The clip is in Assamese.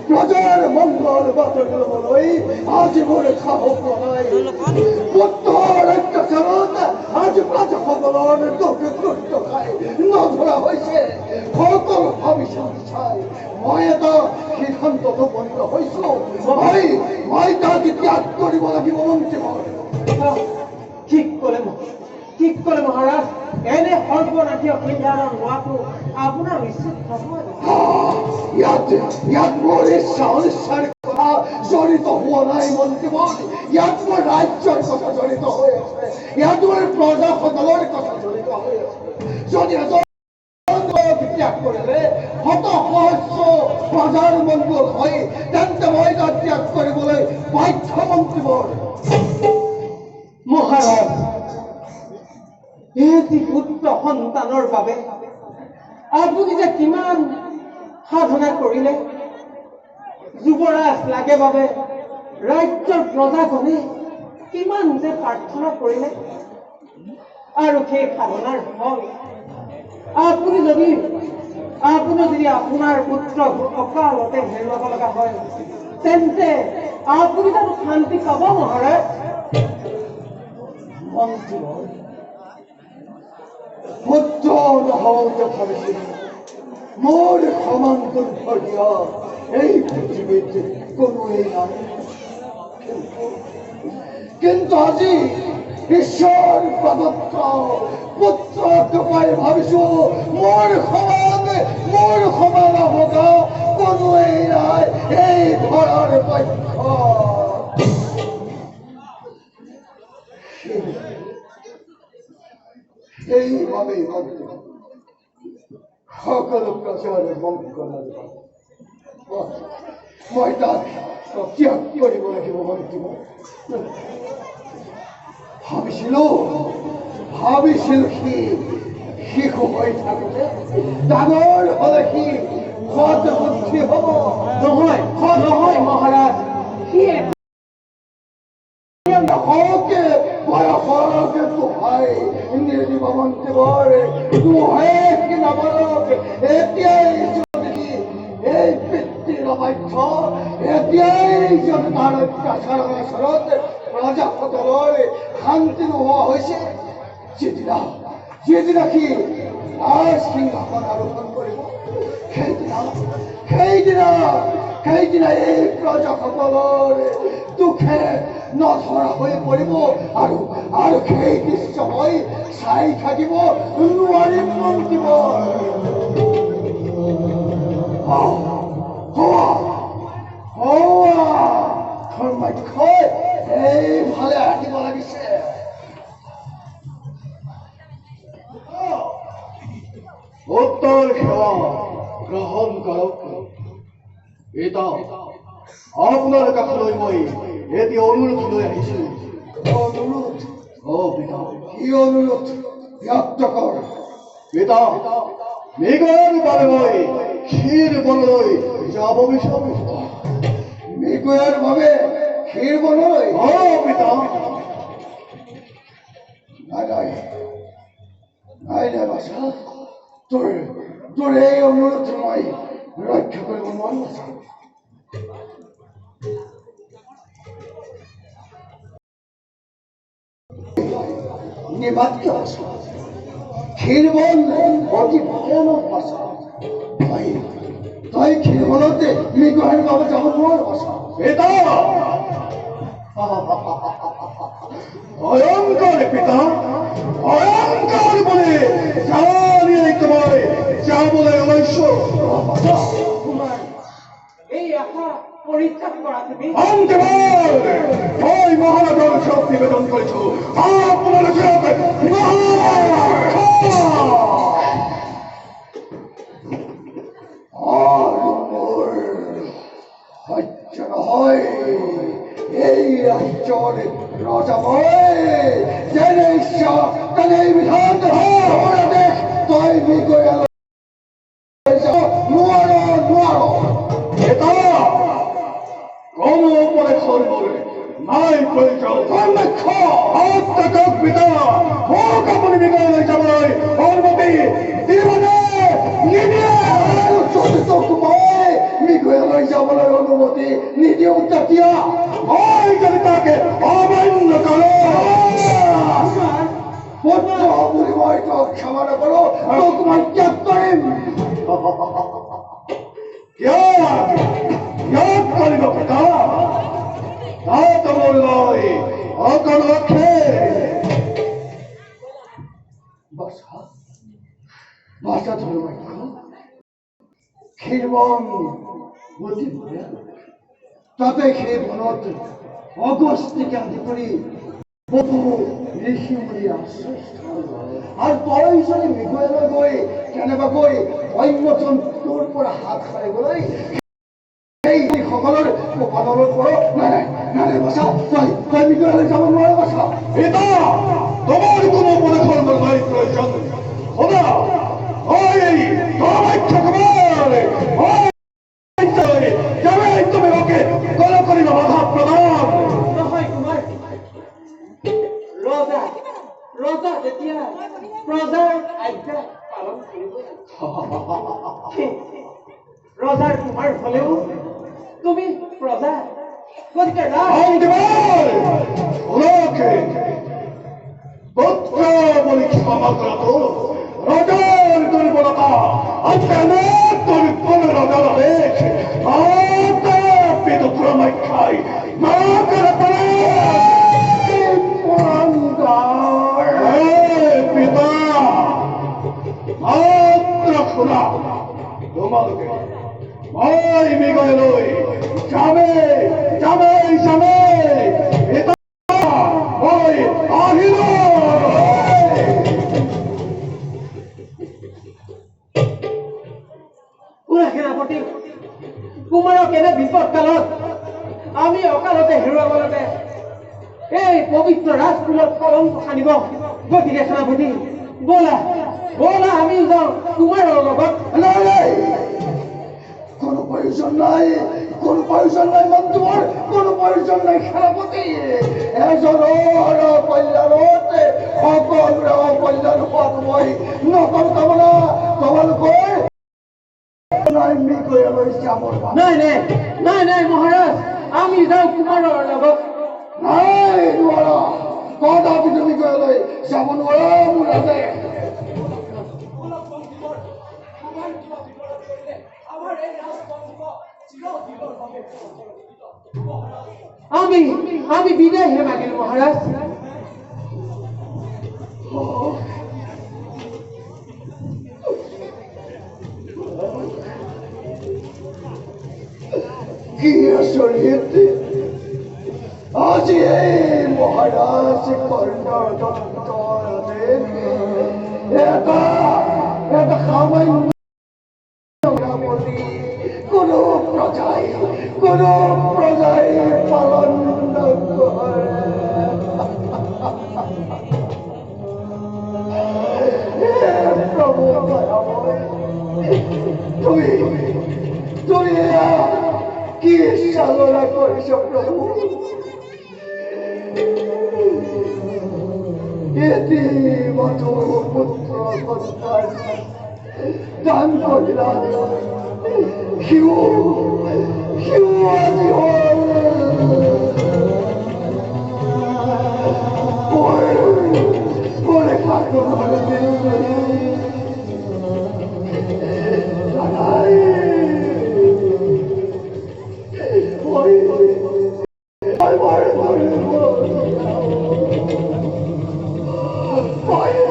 প্ৰজাৰ মঙ্গল বাতলবলৈ আজ মোৰ সাহস নাই পুত্ৰৰ অত্যাচাৰত আজ প্ৰজাসকলৰ দুখ কষ্ট খাই নধৰা হৈছে সকলো ভাবি চিন্তি চাই মই এটা সিদ্ধান্তত উপনীত হৈছো মই তাক ত্যাগ কৰিব লাগিব মন্ত্ৰীবৰ ঠিক ক'লে মহাৰাজ এনে সৰ্বনাশীয় সিদ্ধান্ত লোৱাটো আপোনাৰ উচিত নহয় ইয়াত মোৰ ইচ্ছা অনিচ্ছাৰ কথা জড়িত হোৱা নাই মন্ত্ৰীবৰ ইয়াত মোৰ ৰাজ্যৰ কথা জড়িত হৈ আছে ইয়াত মোৰ প্ৰজাসকলৰ কথা জড়িত হৈ আছে যদি এজন ত্যাগ কৰিলে শত সহস্ৰ প্ৰজাৰ মংগল হয় তেন্তে মই তাক ত্যাগ কৰিবলৈ বাধ্য মন্ত্ৰীবৰ মহাৰাজ এটি পুত্ৰ সন্তানৰ বাবে আপুনি যে কিমান সাধনা কৰিলে যুৱৰাজ লাগে বাবে ৰাজ্যৰ প্ৰজাজনে কিমান যে প্ৰাৰ্থনা কৰিলে আৰু সেই সাধনাৰ ফল আপুনি যদি আপোনাৰ পুত্ৰক অকালতে হেৰুৱাব লগা হয় তেন্তে আপুনি জানো শান্তি পাব মহাৰাজ পুত্ৰ নহওঁতে ভাবিছিলো মোৰ সমান দুৰ্ভাগ্য এই পৃথিৱীত কোনোৱেই নাই কিন্তু আজি ঈশ্বৰ প্ৰদত্ত পুত্ৰক পাই ভাবিছো মোৰ সমান হ'ব কোনোৱেই নাই এই ধৰাৰ পক্ষ এইভাবেই ভাবতে সকলো প্ৰজাৰ মংগলৰ মই তাক ত্যাগ কৰিব লাগিব মন্ত্ৰীব ভাবিছিলো সি শিশু হৈ থাকোতে ডাঙৰ হলে সি সৎ বুদ্ধি হব নহয় মহাৰাজ সি হকে বয়সকে দোহাই নিৰ্জীৱ মন্ত্ৰীবৰ দোহাই কি নবলক এতিয়াই যদি এই পিতৃৰ বাধ্য এতিয়াই যদি তাৰ অত্যাচাৰৰ ওচৰত প্ৰজাসকলৰ শান্তি নোহোৱা হৈছে যিদিনা সি সিংহাসন আৰোহণ কৰিব সেইদিনা এই প্ৰজাসকলৰ দুখে নধৰা হৈ পৰিব আৰু সেই দৃশ্য মই চাই থাকিব নোৱাৰিম মন্ত্ৰীবৰ ধৰ্মাক্ষয় এইফালে আহিব লাগিছে উত্তৰ সেৱা গ্ৰহণ কৰক পিতা আপোনাৰ কাষলৈ মই এটি অনুৰোধ লৈ আহিছো অনুৰোধ পিতা কি অনুৰোধ ব্যক্ত কৰ পিতা মৃগৰ বাবে মই ক্ষীৰ বনলৈ যাব বিচাৰো মৃগৰ বাবে ক্ষীৰ বনলৈ পিতা নাই বাছা তোৰ এই অনুৰোধ মই ৰক্ষা কৰিব নোৱাৰো বাছা নিমাতৃ ভাষা ক্ষীৰবন অতি ভয়ানক ভাষা তই ক্ষীৰবনতে মৃগৰ বাবে যাব নোৱাৰো ভাষা ভয়ংকৰ পিতা ভয়ংকৰ বুলি জানি তোমায় যাবলৈ ওলাইছো এই আশা পৰীক্ষা কৰা তুমি মই মহাৰাজৰ ওচৰত নিবেদন কৰিছো আপোনালোকে সহ্য নহয় এই ৰাজ্যৰ ৰজা মই যেনে ইচ্ছা তেনে বিধান দেশ তই নোৱাৰো কোনো উপদেশৰ নাই প্ৰয়োজন পিতা মোক আপুনি বিগলৈ যাবলৈ অনুমতি দিবনে নিদিয়ে অনুমতি নিদিওঁ তেতিয়া মই যদি তাকে অমান্য কৰোঁ পুত্ৰ বুলি মই তোক ক্ষমা নকৰোঁ তোক মই ত্যাগ কৰিম ত্যাগ কৰিব পিতা তাত মোৰ লৈ অকলক্ষে বাছা ধৰ্মাক্ষ ক্ষীৰবন গতি কৰে তাতে সেই বনত অগস্তিকে আদি কৰি বহু ঋষি মুনি আশ্ৰয়স্থল আৰু পৰহিচনী মৃগলৈ গৈ কেনেবাকৈ অন্য জন্তুৰ পৰা হাত সাৰিবলৈ সেই সকলৰ কপালৰ পৰা নাই বাছা তই মৃগলৈ যাব নোৱাৰে বাছা পিতা তোমাৰ কোনো উপদেশৰ নাই প্ৰয়োজন সদা তুমি ওকে গল কৰিব বাধা প্ৰদান নহয় কুমাৰ ৰজা যেতিয়া প্ৰজাৰ আজ্ঞা পালন কৰিব ৰজাৰ কুমাৰ হলেও তুমি প্ৰজা গতিকে পুত্ৰ বুলি ক্ষমা কৰাটো ৰজাৰ দুৰ্বলতা তেনে দুৰ্বল ৰজাৰ দেশ পিতৃমাখ্যাই পিতা মাত্ৰ শুনা তোমালোকে মই মৃগলৈ যামে পিতা মই আহিলো সেনাপতি কুমাৰক এনে বিপদ কালত আমি অকালতে হেৰুৱাব লাগে এই পবিত্ৰ ৰাজকুলত কলংক সানিব গতিকে সেনাপতি ব'লা আমি যাওঁ কুমাৰৰ লগত কোনো প্ৰয়োজন নাই মন্ত্ৰৰ কোনো প্ৰয়োজন নাই সেনাপতি এজনৰ কল্যাণতে সকলোৰে কল্যাণ হোৱাটো মই নকৰো কামনা তোমালোকৰ নাই মহাৰাজ আমি যাওঁ কুমাৰৰ লগত নাই নোৱাৰা কদাপি তুমি গৈ যাব নোৱাৰা মোৰ ৰাজে আমি বিদায়হে মাগিলো মহাৰাজ কি আচৰিত আজি এই মহাৰাজ কৰ্ণৰ এটা সামান্য কোনো প্ৰজাই পালন নকৰে প্ৰভু তুমি কি চালনা কৰিছ প্ৰভু এটি মতো পুত্ৰ সন্তান দান কৰিলা সিও আজি হ'ল Why?